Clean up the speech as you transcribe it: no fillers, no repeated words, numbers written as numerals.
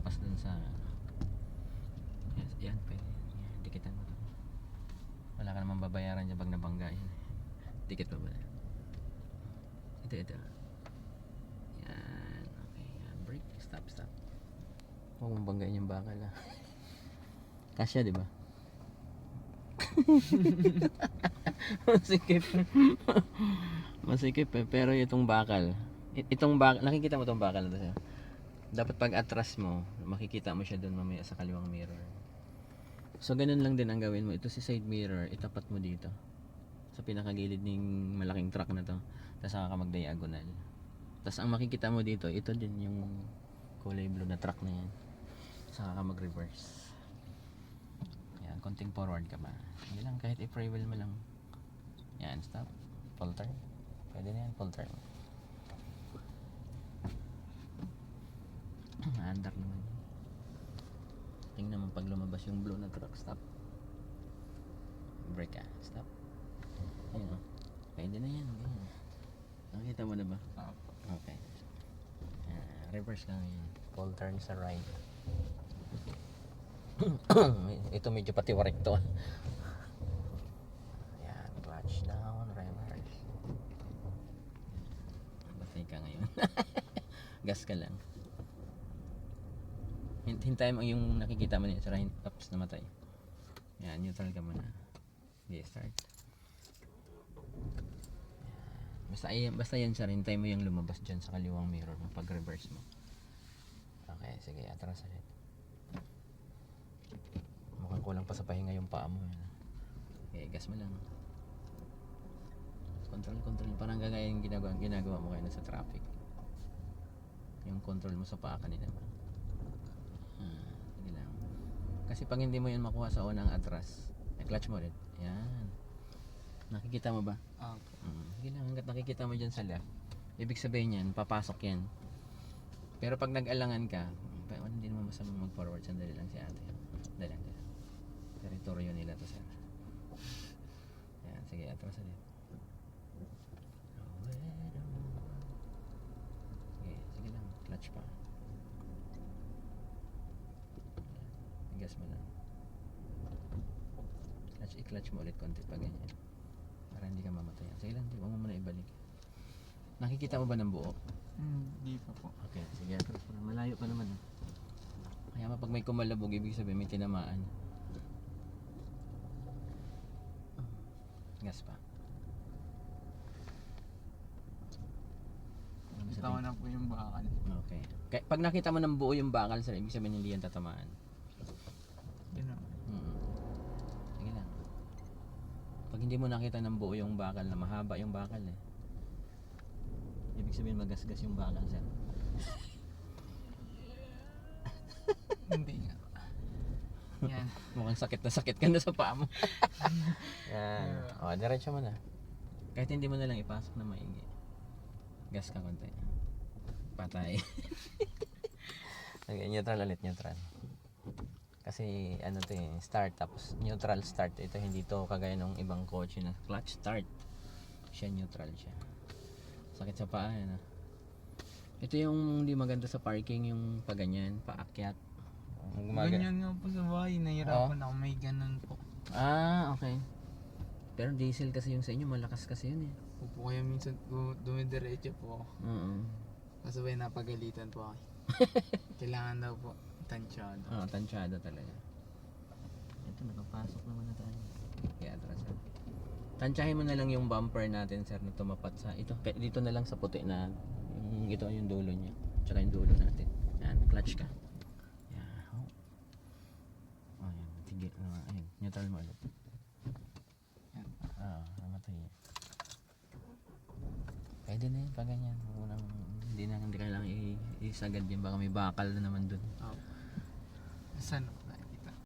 lampas dun sa yan, pwede. Yan, dikitan mo to. Wala ka naman babayaran dyan pag nabangga yan. Dikit pa ba? Ito. Yan, okay. Yan, brake. Stop. Huwag mong banggain yung bakal ha. Kasya, di ba? Masikip eh. Pero itong bakal, nakikita mo itong bakal na to siya. Dapat pag atras mo, makikita mo siya doon mamaya sa kaliwang mirror. So ganun lang din ang gawin mo. Ito si side mirror, itapat mo dito sa pinakagilid ng malaking truck na to. Tapos saka ka mag-diagonal. Tapos ang makikita mo dito, ito din yung kulay blue na truck na yan. Saka ka mag-reverse. Yan, konting forward ka ba. Hindi lang, kahit i-free wheel mo lang. Yan, stop. Full turn. Pwede na yan, full turn. Andar naman yun. Tingnan mo pag lumabas yung blue na truck. Stop. Brake ka. Stop. Ayun o. Pwede na yan. Ganyan. Nakita mo na ba? Okay. Reverse ka ngayon. Full turn sa right. Ito medyo patiwarik to. Ayan. Clutch down. Reverse. Batay ka ngayon. Gas ka lang. Hintayin mo yung nakikita mo niya. Sarahin. Oops, namatay. Yan, neutral ka muna. Okay, start. Yan. Basta yan sir, hintayin mo yung lumabas dyan sa kaliwang mirror mo pag reverse mo. Okay, sige, atras ulit. Mukhang kulang pa sa pahinga yung paa mo. Okay, gas mo lang. Control. Parang gagaya yung ginagawa mo kayo sa traffic. Yung control mo sa paa kanina ba? Sige lang. Kasi pag hindi mo yan makuha sa unang atras, clutch mo ulit. Yan. Nakikita mo ba? Sige lang, hanggat nakikita mo dyan sa left, ibig sabihin yan, papasok yan. Pero pag nag-alangan ka, hindi naman masamang mag-forward. Sandali lang si ate. Dali lang. Teritoryo nila to sir. Yan, sige, atras ulit. Sige lang, clutch pa. Gas mo lang. I-clutch mo ulit konti pa ganyan. Para hindi ka mamatayan. Sige lang, huwag mo muna ibalik. Nakikita mo ba ng buo? Hindi pa po. Okay, sige. Malayo pa naman. Kaya pag may kumalabog, ibig sabihin may tinamaan. Gas pa. Kita ko na po yung bakal. Okay. Pag nakita mo ng buo yung bakal, sir, ibig sabihin hindi yan tatamaan. Yun na. Sige lang. Pag hindi mo nakita ng buo yung bakal na mahaba yung bakal ibig sabihin magasgas yung bakal, sir. Hindi nga. Yan. Mukhang sakit ka na sa paa mo. Yan. Diretso mo na. Kahit hindi mo na lang ipasok na maigi. Gas ka konti. Patay. Okay, neutral ulit, neutral. Kasi ano to start tapos neutral start. Ito hindi to kagaya ng ibang kotse na clutch start. Siya neutral siya. Sakit sa paa yan. Ito yung hindi maganda sa parking, yung paganyan, paakyat. Ganyan nga po sa bahay. Nahirapan ako. May ganun po. Okay. Pero diesel kasi yung sa inyo, malakas kasi yun Upo kaya minsan dumidiretso po ako. Kaso ba napagalitan po ako. Kailangan daw po tansyado. Tansyado talaga. Ito, nakapasok naman na tayo. Kaya atras sir. Tansyahin mo na lang yung bumper natin sir na tumapat sa ito. Dito na lang sa puti na ito yung dulo niya. Tsaka yung dulo natin. Yan, clutch ka. Yan. Yan, tigil. Ayun, neutral mo ulit. Yan. Namatay. Pwede na yun, pag ganyan. Hindi kailangan isagad yan. Baka may bakal na naman dun. Saan?